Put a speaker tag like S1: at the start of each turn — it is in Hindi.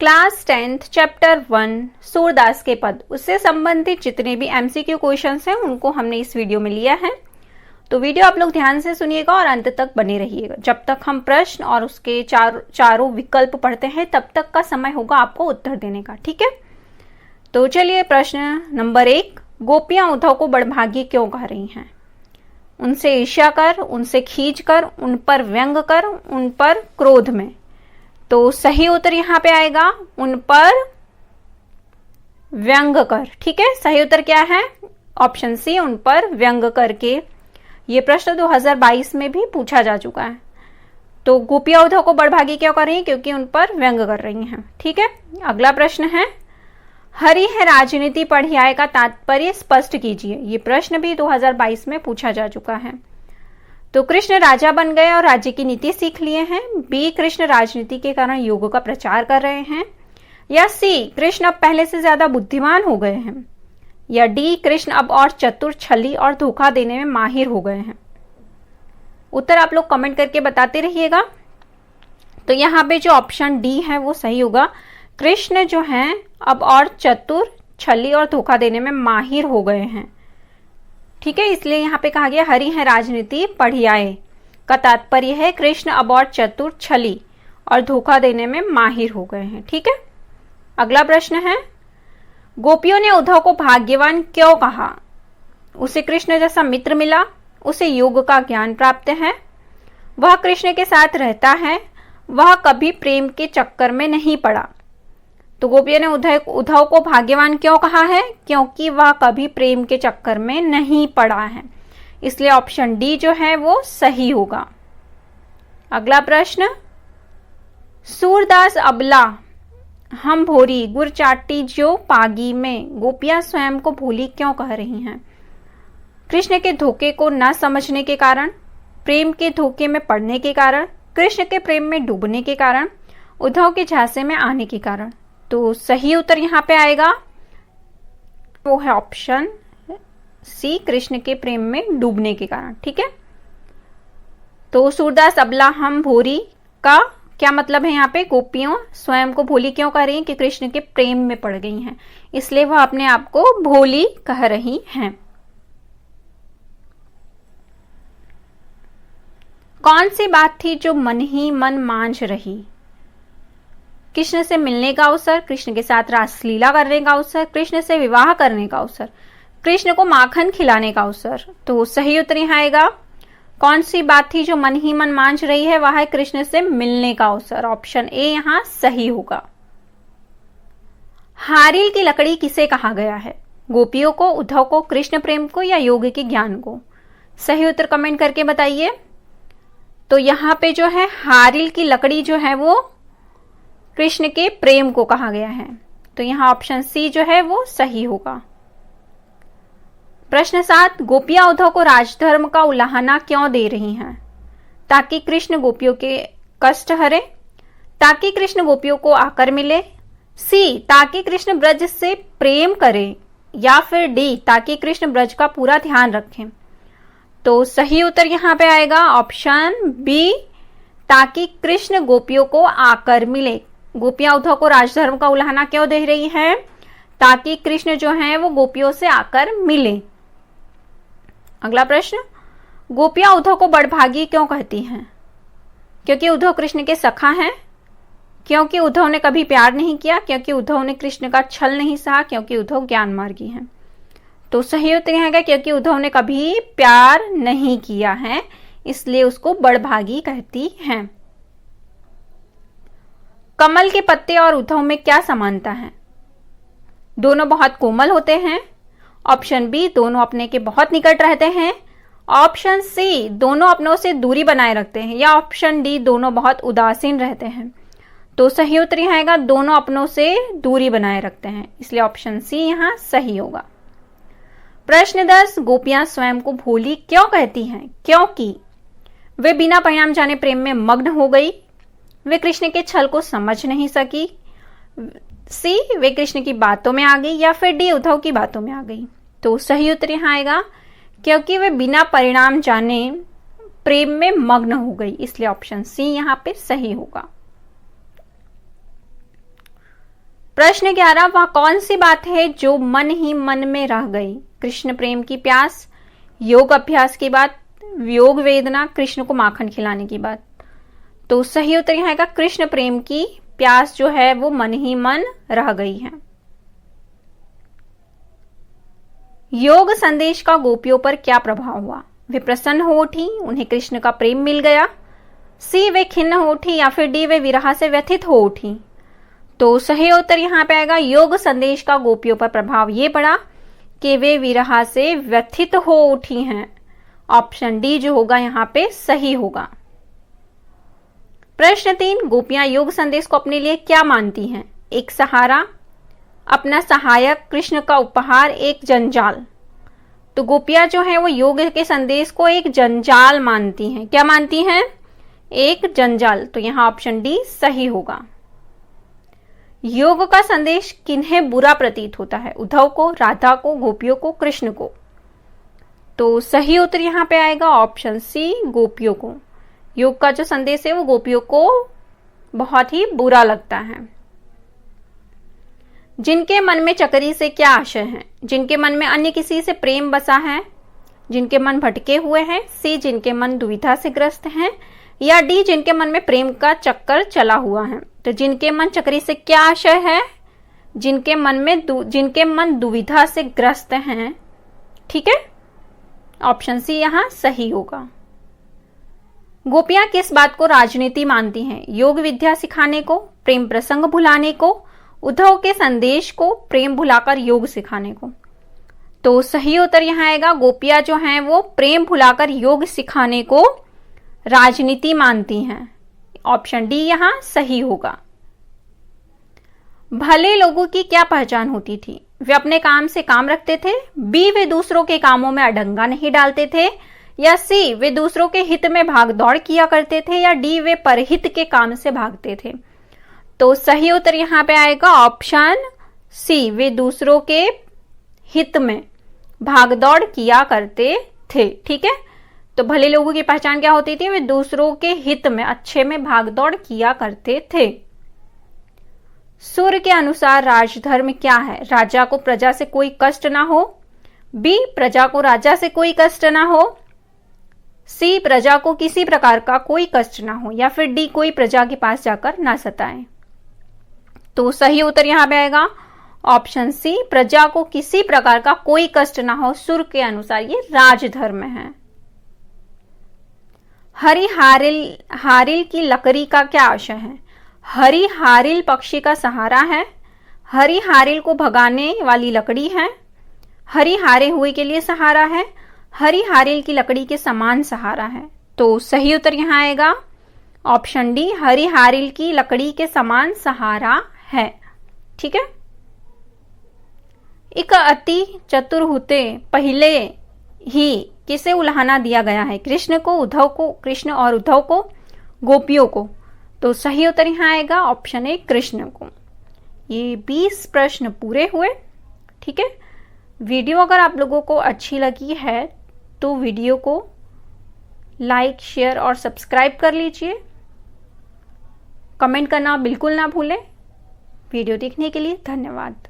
S1: क्लास 10th चैप्टर 1 सूरदास के पद, उससे संबंधित जितने भी एमसीक्यू क्वेश्चंस हैं उनको हमने इस वीडियो में लिया है। तो वीडियो आप लोग ध्यान से सुनिएगा और अंत तक बने रहिएगा। जब तक हम प्रश्न और उसके चारों विकल्प पढ़ते हैं तब तक का समय होगा आपको उत्तर देने का, ठीक है। तो चलिए प्रश्न नंबर 1, गोपियां उद्धव को बड़भागी क्यों कह रही हैं? उनसे ईर्ष्या कर, उनसे खींच कर, उन पर व्यंग कर, उन पर क्रोध में। तो सही उत्तर यहां पे आएगा उन पर व्यंग कर, ठीक है। सही उत्तर क्या है? ऑप्शन सी, उन पर व्यंग करके। ये प्रश्न 2022 में भी पूछा जा चुका है। तो गोपियां उद्धव को बड़भागी क्यों कर रही हैं? क्योंकि उन पर व्यंग कर रही हैं, ठीक है। अगला प्रश्न है, हरि है राजनीति पढ़ियाए का तात्पर्य स्पष्ट कीजिए। ये प्रश्न भी 2022 में पूछा जा चुका है। तो कृष्ण राजा बन गए और राज्य की नीति सीख लिए हैं। बी, कृष्ण राजनीति के कारण योग का प्रचार कर रहे हैं। या सी, कृष्ण अब पहले से ज्यादा बुद्धिमान हो गए हैं। या डी, कृष्ण अब और चतुर, छली और धोखा देने में माहिर हो गए हैं। उत्तर आप लोग कमेंट करके बताते रहिएगा। तो यहाँ पे जो ऑप्शन डी है वो सही होगा। कृष्ण जो हैं अब और चतुर, छली और धोखा देने में माहिर हो गए हैं, ठीक है। इसलिए यहाँ पे कहा गया हरि है राजनीति पढ़ियाए का तात्पर्य है कृष्ण अब और चतुर, छली और धोखा देने में माहिर हो गए हैं, ठीक है। अगला प्रश्न है, गोपियों ने उद्धव को भाग्यवान क्यों कहा? उसे कृष्ण जैसा मित्र मिला, उसे योग का ज्ञान प्राप्त है, वह कृष्ण के साथ रहता है, वह कभी प्रेम के चक्कर में नहीं पड़ा। तो गोपियों ने उद्धव को भाग्यवान क्यों कहा है? क्योंकि वह कभी प्रेम के चक्कर में नहीं पड़ा है। इसलिए ऑप्शन डी जो है वो सही होगा। अगला प्रश्न, सूरदास अबला हम भोरी गुर चाटी जो पागी में गोपियां स्वयं को भोली क्यों कह रही हैं? कृष्ण के धोखे को न समझने के कारण, प्रेम के धोखे में पड़ने के कारण, कृष्ण के प्रेम में डूबने के कारण, उद्धव के झांसे में आने के कारण। तो सही उत्तर यहां पे आएगा वो है ऑप्शन सी, कृष्ण के प्रेम में डूबने के कारण, ठीक है। तो सूरदास अबला हम भोरी का क्या मतलब है? यहाँ पे गोपियों स्वयं को भोली क्यों कह रही हैं? कि कृष्ण के प्रेम में पड़ गई हैं, इसलिए वह अपने आप को भोली कह रही हैं। कौन सी बात थी जो मन ही मन मांझ रही? कृष्ण से मिलने का अवसर, कृष्ण के साथ रासलीला करने का अवसर, कृष्ण से विवाह करने का अवसर, कृष्ण को माखन खिलाने का अवसर। तो सही उत्तर यहाँ आएगा कौन सी बात थी जो मन ही मन मांझ रही है? वह है कृष्ण से मिलने का अवसर। ऑप्शन ए यहां सही होगा। हारिल की लकड़ी किसे कहा गया है? गोपियों को, उद्धव को, कृष्ण प्रेम को या योग के ज्ञान को? सही उत्तर कमेंट करके बताइए। तो यहां पे जो है हारिल की लकड़ी जो है वो कृष्ण के प्रेम को कहा गया है। तो यहां ऑप्शन सी जो है वो सही होगा। प्रश्न 7, गोपियां उद्धव को राजधर्म का उलाहना क्यों दे रही हैं? ताकि कृष्ण गोपियों के कष्ट हरे, ताकि कृष्ण गोपियों को आकर मिले, सी ताकि कृष्ण ब्रज से प्रेम करे, या फिर डी ताकि कृष्ण ब्रज का पूरा ध्यान रखें। तो सही उत्तर यहां पे आएगा ऑप्शन बी, ताकि कृष्ण गोपियों को आकर मिले। गोपियां उद्धव को राजधर्म का उलाहना क्यों दे रही हैं? ताकि कृष्ण जो है वो गोपियों से आकर मिले। अगला प्रश्न, गोपियां उद्धव को बड़भागी क्यों कहती हैं? क्योंकि उद्धव कृष्ण के सखा हैं, क्योंकि उद्धव ने कभी प्यार नहीं किया, क्योंकि उद्धव ने कृष्ण का छल नहीं सहा, क्योंकि उद्धव ज्ञान मार्गी हैं। तो सही उत्तर है क्योंकि उद्धव ने कभी प्यार नहीं किया है, इसलिए उसको बड़भागी कहती हैं। कमल के पत्ते और उद्धव में क्या समानता है? दोनों बहुत कोमल होते हैं। ऑप्शन बी, दोनों अपने के बहुत निकट रहते हैं। ऑप्शन सी, दोनों अपनों से दूरी बनाए रखते हैं। या ऑप्शन डी, दोनों बहुत उदासीन रहते हैं। तो सही उत्तर यहाँ आएगा दोनों अपनों से दूरी बनाए रखते हैं, इसलिए ऑप्शन सी यहाँ सही होगा। प्रश्न 10, गोपियां स्वयं को भोली क्यों कहती हैं? क्योंकि वे बिना परिणाम जाने प्रेम में मग्न हो गई, वे कृष्ण के छल को समझ नहीं सकी, सी वे कृष्ण की बातों में आ गई, या फिर डी उद्धव की बातों में आ गई। तो सही उत्तर यहाँ आएगा क्योंकि वे बिना परिणाम जाने प्रेम में मग्न हो गई, इसलिए ऑप्शन सी यहाँ पे सही होगा। प्रश्न 11, वह कौन सी बात है जो मन ही मन में रह गई? कृष्ण प्रेम की प्यास, योग अभ्यास की बात, वियोग वेदना, कृष्ण को माखन खिलाने की बात। तो सही उत्तर यहाँ आएगा कृष्ण प्रेम की प्यास जो है वो मन ही मन रह गई है। योग संदेश का गोपियों पर क्या प्रभाव हुआ? वे प्रसन्न हो उठी, उन्हें कृष्ण का प्रेम मिल गया, सी वे खिन्न हो उठी, या फिर डी वे विरह से व्यथित हो उठी। तो सही उत्तर यहाँ पे आएगा योग संदेश का गोपियों पर प्रभाव ये पड़ा कि वे विरह से व्यथित हो उठी हैं। ऑप्शन डी जो होगा यहाँ पे सही होगा। प्रश्न 3, गोपियां योग संदेश को अपने लिए क्या मानती हैं? एक सहारा, अपना सहायक, कृष्ण का उपहार, एक जंजाल। तो गोपियां जो है वो योग के संदेश को एक जंजाल मानती हैं। क्या मानती हैं? एक जंजाल। तो यहाँ ऑप्शन डी सही होगा। योग का संदेश किन्हें बुरा प्रतीत होता है? उद्धव को, राधा को, गोपियों को, कृष्ण को। तो सही उत्तर यहाँ पे आएगा ऑप्शन सी, गोपियों को। योग का जो संदेश है वो गोपियों को बहुत ही बुरा लगता है। जिनके मन में चकरी से क्या आशय है? जिनके मन में अन्य किसी से प्रेम बसा है, जिनके मन भटके हुए हैं, सी जिनके मन दुविधा से ग्रस्त हैं, या डी जिनके मन में प्रेम का चक्कर चला हुआ है। तो जिनके मन चक्री से क्या आशय है? जिनके मन दुविधा से ग्रस्त हैं। ठीक है, ऑप्शन सी यहां सही होगा। गोपियां किस बात को राजनीति मानती हैं? योग विद्या सिखाने को, प्रेम प्रसंग भुलाने को, उद्धव के संदेश को, प्रेम भुलाकर योग सिखाने को। तो सही उत्तर यहां आएगा गोपियां जो हैं वो प्रेम भुलाकर योग सिखाने को राजनीति मानती हैं। ऑप्शन डी यहां सही होगा। भले लोगों की क्या पहचान होती थी? वे अपने काम से काम रखते थे, बी वे दूसरों के कामों में अडंगा नहीं डालते थे, या सी वे दूसरों के हित में भाग दौड़ किया करते थे, या डी वे परहित के काम से भागते थे। तो सही उत्तर यहां पे आएगा ऑप्शन सी, वे दूसरों के हित में भागदौड़ किया करते थे। ठीक है, तो भले लोगों की पहचान क्या होती थी? वे दूसरों के हित में, अच्छे में भागदौड़ किया करते थे। सूर्य के अनुसार राजधर्म क्या है? राजा को प्रजा से कोई कष्ट ना हो, बी प्रजा को राजा से कोई कष्ट ना हो, सी प्रजा को किसी प्रकार का कोई कष्ट ना हो, या फिर डी कोई प्रजा के पास जाकर ना सताए। तो सही उत्तर यहां पे आएगा ऑप्शन सी, प्रजा को किसी प्रकार का कोई कष्ट ना हो। सूर्य के अनुसार ये राजधर्म है। हरि हारिल की लकड़ी का क्या आशय है? हरि हारिल पक्षी का सहारा है, हरि हारिल को भगाने वाली लकड़ी है, हरि हारे हुए के लिए सहारा है, हरि हारिल की लकड़ी के समान सहारा है। तो सही उत्तर यहां आएगा ऑप्शन डी, हरि हारिल की लकड़ी के समान सहारा है। ठीक है, एक अति चतुर होते पहले ही किसे उल्हाना दिया गया है? कृष्ण को, उद्धव को, कृष्ण और उद्धव को, गोपियों को। तो सही उत्तर यहां आएगा ऑप्शन ए, कृष्ण को। ये 20 प्रश्न पूरे हुए। ठीक है, वीडियो अगर आप लोगों को अच्छी लगी है तो वीडियो को लाइक, शेयर और सब्सक्राइब कर लीजिए। कमेंट करना बिल्कुल ना भूलें। वीडियो देखने के लिए धन्यवाद।